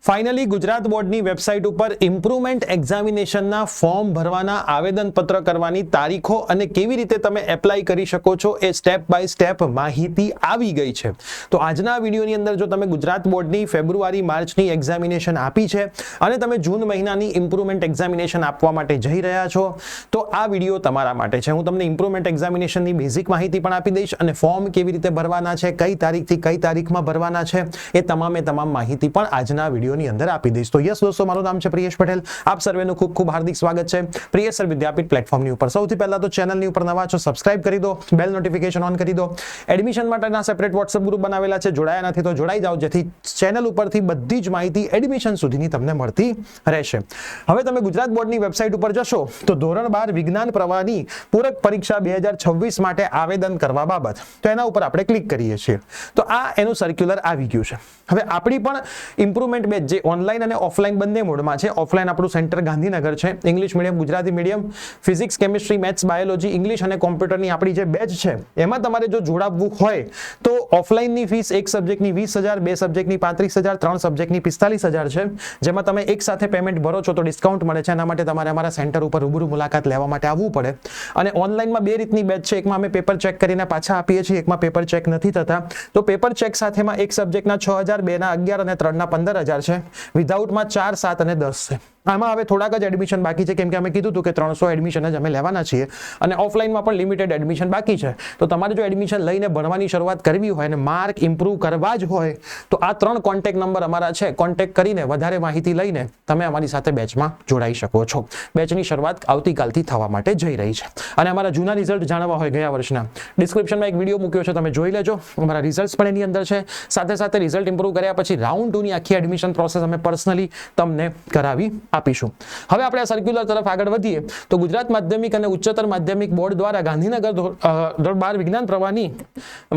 Finally Gujarat બોર્ડની website ઉપર improvement એક્ઝામિનેશનના form ભરવાના આવેદનપત્ર કરવાની તારીખો અને કેવી રીતે તમે એપ્લાય કરી શકો છો એ સ્ટેપ બાય સ્ટેપ માહિતી આવી ગઈ છે. તો આજના વિડીયોની અંદર જો તમે ગુજરાત બોર્ડની ફેબ્રુઆરી માર્ચની એક્ઝામિનેશન આપી છે અને તમે જૂન મહિનાની ઇમ્પ્રુવમેન્ટ એક્ઝામિનેશન આપવા માટે જઈ રહ્યા છો તો આ વિડીયો તમારા માટે છે. હું તમને ઇમ્પ્રુવમેન્ટ એક્ઝામિનેશનની બેઝિક માહિતી પણ આપી દઈશ અને ફોર્મ કેવી રીતે ભરવાના છે, કઈ તારીખથી કઈ તારીખમાં ભરવાના છે એ તમામ માહિતી પણ આજના વિડીયો ની અંદર આપી દઈશ. તો યસ દોસ્તો, મારું નામ છે પ્રિયેશ પટેલ. આપ સર્વેનું ખૂબ ખૂબ હાર્દિક સ્વાગત છે પ્રિયેશ સર વિદ્યાપીઠ પ્લેટફોર્મની ઉપર. સૌથી પહેલા તો ચેનલની ઉપર નવા છો, સબસ્ક્રાઇબ કરી દો, બેલ નોટિફિકેશન ઓન કરી દો. એડમિશન માટેના સેપરેટ વોટ્સએપ ગ્રુપ બનાવેલા છે, જોડાયા નથી તો જોડાઈ જાઓ, જેથી ચેનલ ઉપરથી બધી જ માહિતી એડમિશન સુધીની તમને મળતી રહેશે. હવે તમે ગુજરાત બોર્ડની વેબસાઇટ ઉપર જશો તો ધોરણ 12 વિજ્ઞાન પ્રવાહની પૂરક પરીક્ષા 2026 માટે આવેદન કરવા બાબત, તો એના ઉપર આપણે ક્લિક કરીએ છીએ તો આ એનું સર્ક્યુલર આવી ગયું છે. હવે આપણી પણ ઇમ્પ્રુવમેન્ટ બેચ જે ઓનલાઈન અને ઓફલાઈન બંને મોડમાં છે. ઓફલાઈન આપણું સેન્ટર ગાંધીનગર છે, English medium, Gujarati medium, physics, chemistry, maths, biology, English અને કોમ્પ્યુટરની આપણી જે બેચ છે એમાં તમારે જો જોડાવવું હોય તો ઓફલાઈનની ફીસ એક સબ્જેક્ટની 20,000, બે સબ્જેક્ટની 35,000, ત્રણ સબ્જેક્ટની 45,000 છે. જેમાં તમે એક સાથે પેમેન્ટ ભરો છો તો ડિસ્કાઉન્ટ મળે છે. એના માટે તમારે અમારા સેન્ટર ઉપર રૂબરૂ મુલાકાત લેવા માટે આવવું પડે. અને ઓનલાઈનમાં બે રીતની બેચ છે, એકમાં અમે પેપર ચેક કરીને પાછા આપીએ છીએ, એકમાં પેપર ચેક નથી થતા. તો પેપર ચેક સાથેમાં એક સબ્જેક્ટના 6,000, બેના 11 અને ત્રણના 15,000 છે. વિધાઉટમાં 4, 7 અને 10 છે. આમાં હવે થોડાક જ એડમિશન બાકી છે, કેમ કે અમે કીધું હતું કે 300 એડમિશન જ અમે લેવાના છીએ અને ઓફલાઈનમાં પણ લિમિટેડ એડમિશન બાકી છે. તો તમારે જો એડમિશન લઈને ભણવાની શરૂઆત કરવી હોય અને માર્ક ઇમ્પ્રૂવ કરવા જ હોય તો આ 3 કોન્ટેક્ટ નંબર અમારા છે, કોન્ટેક્ટ કરીને વધારે માહિતી લઈને તમે અમારી સાથે બેચમાં જોડાઈ શકો છો. બેચની શરૂઆત આવતીકાલથી થવા માટે જઈ રહી છે. અને અમારા જૂના રિઝલ્ટ જાણવા હોય ગયા વર્ષના, ડિસ્ક્રિપ્શનમાં એક વિડીયો મૂક્યો છે, તમે જોઈ લેજો. અમારા રિઝલ્ટ પણ એની અંદર છે. સાથે સાથે રિઝલ્ટ ઇમ્પ્રૂવ કર્યા પછી રાઉન્ડ 2 ની આખી એડમિશન પ્રોસેસ અમે પર્સનલી તમને કરાવી આપીશું. હવે આપણે આ સર્ક્યુલર તરફ આગળ વધીએ તો ગુજરાત માધ્યમિક અને ઉચ્ચતર માધ્યમિક બોર્ડ દ્વારા ગાંધીનગર ધોરણ 12 વિજ્ઞાન પ્રવાહની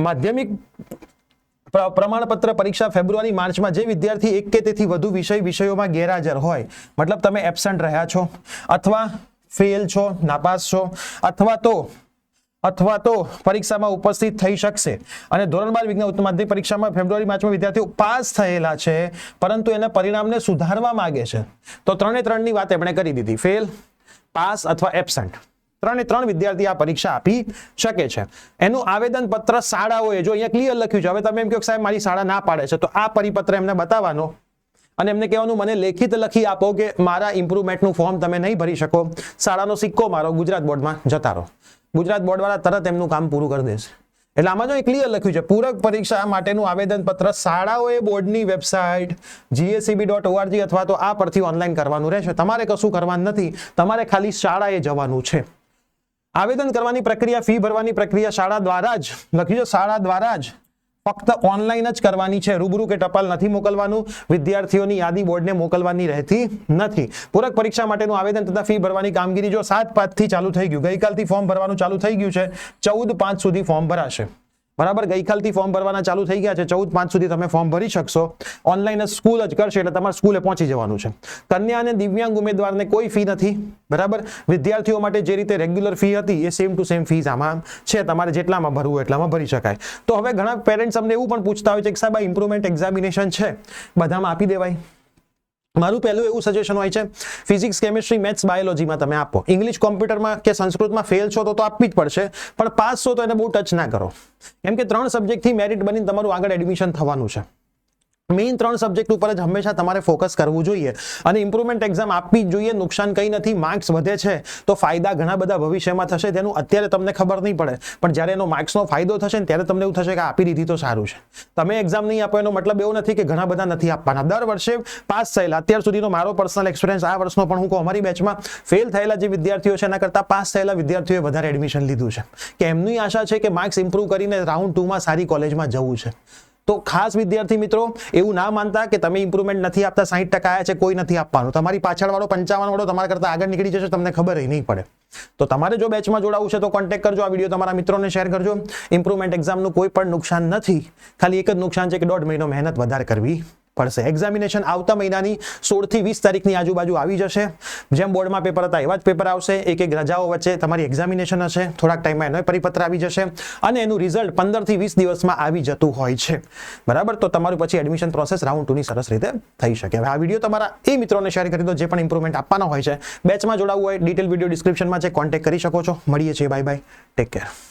માધ્યમિક પ્રમાણપત્ર પરીક્ષા ફેબ્રુઆરી માર્ચમાં જે વિદ્યાર્થી એક કે તેથી વધુ વિષયોમાં ગેરહાજર હોય, મતલબ તમે એબસન્ટ રહ્યા છો અથવા ફેલ છો, નાપાસ છો અથવા તો પરીક્ષામાં ઉપસ્થિત થઈ શકશે અને ધોરણ 12 વિજ્ઞાન ઉચ્ચ માધ્યમિક પરીક્ષામાં ફેબ્રુઆરી માર્ચમાં વિદ્યાર્થીઓ પાસ થયેલા છે પરંતુ એના પરિણામને સુધારવા માંગે છે, તો 3 ની વાત આપણે કરી દીધી. ફેલ, પાસ અથવા એબસન્ટ, 3 વિદ્યાર્થી આ પરીક્ષા આપી શકે છે. એનું આવેદન પત્ર શાળાઓએ, જો અહીંયા ક્લિયર લખ્યું છે, હવે તમે એમ કહો સાહેબ મારી શાળા ના પાડે છે, તો આ પરિપત્ર એમને બતાવવાનો અને એમને કહેવાનું મને લેખિત લખી આપો કે મારા ઇમ્પ્રુવમેન્ટનું ફોર્મ તમે નહીં ભરી શકો, શાળાનો સિક્કો મારો, ગુજરાત બોર્ડમાં જતા રહો. ગુજરાત બોર્ડ વાળા તરત એમનું કામ પૂરું કરી દેશે. એટલે આમાં જો ક્લિયર લખ્યું છે પૂરક પરીક્ષા માટેનું આવેદન પત્ર શાળાઓએ બોર્ડની વેબસાઇટ GSEB.org અથવા તો આ પરથી ઓનલાઈન કરવાનું રહેશે. તમારે કશું કરવાનું નથી, તમારે ખાલી શાળાએ જવાનું છે. આવેદન કરવાની પ્રક્રિયા, ફી ભરવાની પ્રક્રિયા શાળા દ્વારા જ લખ્યું છે, શાળા દ્વારા જ ફક્ત ઓનલાઈન જ કરવાની છે. રૂબરૂ કે ટપાલ નથી મોકલવાનું. વિદ્યાર્થીઓની યાદી બોર્ડને મોકલવાની રહેતી નથી. પૂરક પરીક્ષા માટેનું આવેદન તથા ફી ભરવાની કામગીરી જો 7/5 થી ચાલુ થઈ ગયું, ગઈકાલથી ફોર્મ ભરવાનું ચાલુ થઈ ગયું છે. 14/5 સુધી ફોર્મ ભરાશે. બરાબર, ગઈકાલથી ફોર્મ ભરવાના ચાલુ થઈ ગયા છે. 14/5 સુધી તમે ફોર્મ ભરી શકશો. ઓનલાઈન સ્કૂલ જ કરશે એટલે તમારે સ્કૂલે પહોંચી જવાનું છે. કન્યા અને દિવ્યાંગ ઉમેદવારને કોઈ ફી નથી. બરાબર, વિદ્યાર્થીઓ માટે જે રીતે રેગ્યુલર ફી હતી એ સેમ ટુ સેમ ફીસ આમાં છે. તમારે જેટલામાં ભરવું હોય એટલામાં ભરી શકાય. તો હવે ઘણા પેરેન્ટ્સ અમને એવું પણ પૂછતા હોય છે કે સાહેબ આ ઇમ્પ્રુવમેન્ટ એક્ઝામિનેશન છે બધામાં આપી દેવાય. મારું પહેલું એવું સજેશન હોય છે, ફિઝિક્સ, કેમિસ્ટ્રી, મેથ્સ, બાયોલોજીમાં તમે આપો. ઇંગ્લિશ, કોમ્પ્યુટરમાં કે સંસ્કૃતમાં ફેલ છો તો આપવી જ પડશે, પણ પાસ છો તો એને બહુ ટચ ના કરો, કેમ કે 3 સબ્જેક્ટથી મેરિટ બનીને તમારું આગળ એડમિશન થવાનું છે. મેઇન 3 સબ્જેક્ટ ઉપર જ હંમેશા તમારે ફોકસ કરવું જોઈએ અને ઇમ્પ્રુવમેન્ટ એક્ઝામ આપવી જ જોઈએ. નુકસાન કંઈ નથી, માર્ક્સ વધે છે તો ફાયદા ઘણા બધા ભવિષ્યમાં થશે, તેનું અત્યારે તમને ખબર નહીં પડે, પણ જ્યારે એનો માર્ક્સનો ફાયદો થશે ને ત્યારે તમને એવું થશે કે આપી દીધી તો સારું છે. તમે એક્ઝામ નહીં આપો એનો મતલબ એવું નથી કે ઘણા બધા નથી આપવાના. દર વર્ષે પાસ થયેલા, અત્યાર સુધીનો મારો પર્સનલ એક્સપિરિયન્સ, આ વર્ષનો પણ હું કહું, અમારી બેચમાં ફેલ થયેલા જે વિદ્યાર્થીઓ છે એના કરતાં પાસ થયેલા વિદ્યાર્થીઓએ વધારે એડમિશન લીધું છે, કે એમની આશા છે કે માર્ક્સ ઇમ્પ્રૂવ કરીને રાઉન્ડ 2માં સારી કોલેજમાં જવું છે. તો ખાસ વિદ્યાર્થી મિત્રો એવું ના માનતા કે તમે ઇમ્પ્રુવમેન્ટ નથી આપતા, 60% આયા છે, કોઈ નથી આપવાનું. તમારી પાછળ વાળો 55 વાળો તમારા કરતા આગળ નીકળી જશે, તમને ખબર નહીં પડે. તો તમારે જો બેચમાં જોડાવું છે તો કોન્ટેક્ટ કરજો, આ વિડીયો તમારા મિત્રોને શેર કરજો. ઇમ્પ્રુવમેન્ટ એક્ઝામનું કોઈ પણ નુકસાન નથી, ખાલી એક જ નુકસાન છે કે 1.5 મહિનો મહેનત વધારે કરવી પડશે. એક્ઝામિનેશન આવતા મહિનાની 16 થી 20 તારીખની આજુબાજુ આવી જશે. જેમ બોર્ડમાં પેપર હતા એવા જ પેપર આવશે. એક રજાઓ વચ્ચે તમારી એક્ઝામિનેશન હશે. થોડાક ટાઈમમાં એનો પરિપત્ર આવી જશે અને એનું રિઝલ્ટ 15 થી 20 દિવસમાં આવી જતું હોય છે. બરાબર, તો તમારું પછી એડમિશન પ્રોસેસ રાઉન્ડ 2 ની સરસ રીતે થઈ શકે. હવે આ વિડીયો તમારા એ મિત્રોને શેર કરી દો જે પણ ઇમ્પ્રુવમેન્ટ આપવાના હોય છે. બેચમાં જોડાવવું હોય ડિટેલ વિડીયો ડિસ્ક્રિપ્શનમાં છે, કોન્ટેક્ટ કરી શકો છો. મળીએ છીએ. Bye bye, take care.